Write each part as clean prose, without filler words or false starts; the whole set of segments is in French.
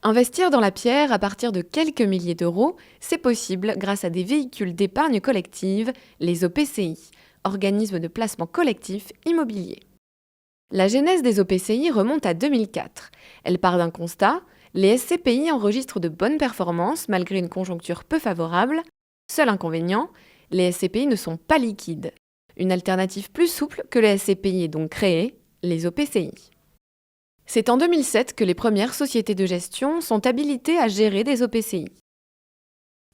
Investir dans la pierre à partir de quelques milliers d'euros, c'est possible grâce à des véhicules d'épargne collective, les OPCI, organismes de placement collectif immobilier. La genèse des OPCI remonte à 2004. Elle part d'un constat: les SCPI enregistrent de bonnes performances malgré une conjoncture peu favorable. Seul inconvénient, les SCPI ne sont pas liquides. Une alternative plus souple que les SCPI est donc créée, les OPCI. C'est en 2007 que les premières sociétés de gestion sont habilitées à gérer des OPCI.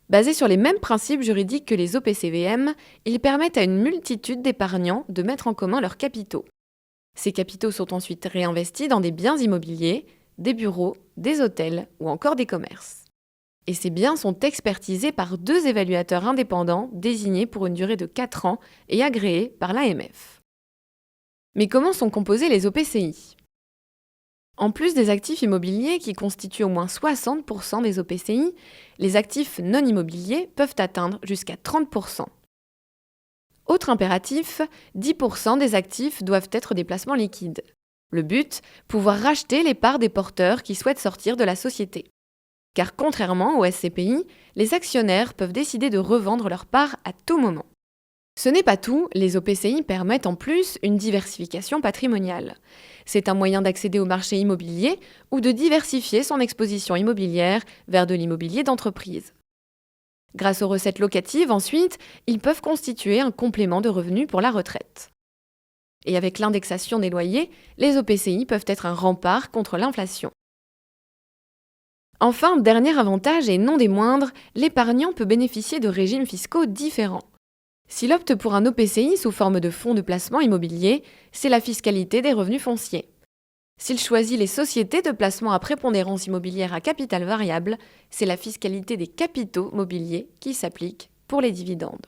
Basés sur les mêmes principes juridiques que les OPCVM, ils permettent à une multitude d'épargnants de mettre en commun leurs capitaux. Ces capitaux sont ensuite réinvestis dans des biens immobiliers, des bureaux, des hôtels ou encore des commerces. Et ces biens sont expertisés par 2 évaluateurs indépendants désignés pour une durée de 4 ans et agréés par l'AMF. Mais comment sont composés les OPCI ? En plus des actifs immobiliers qui constituent au moins 60% des OPCI, les actifs non immobiliers peuvent atteindre jusqu'à 30%. Autre impératif, 10% des actifs doivent être des placements liquides. Le but, pouvoir racheter les parts des porteurs qui souhaitent sortir de la société. Car contrairement aux SCPI, les actionnaires peuvent décider de revendre leurs parts à tout moment. Ce n'est pas tout, les OPCI permettent en plus une diversification patrimoniale. C'est un moyen d'accéder au marché immobilier ou de diversifier son exposition immobilière vers de l'immobilier d'entreprise. Grâce aux recettes locatives, ensuite, ils peuvent constituer un complément de revenus pour la retraite. Et avec l'indexation des loyers, les OPCI peuvent être un rempart contre l'inflation. Enfin, dernier avantage et non des moindres, l'épargnant peut bénéficier de régimes fiscaux différents. S'il opte pour un OPCI sous forme de fonds de placement immobilier, c'est la fiscalité des revenus fonciers. S'il choisit les sociétés de placement à prépondérance immobilière à capital variable, c'est la fiscalité des capitaux mobiliers qui s'applique pour les dividendes.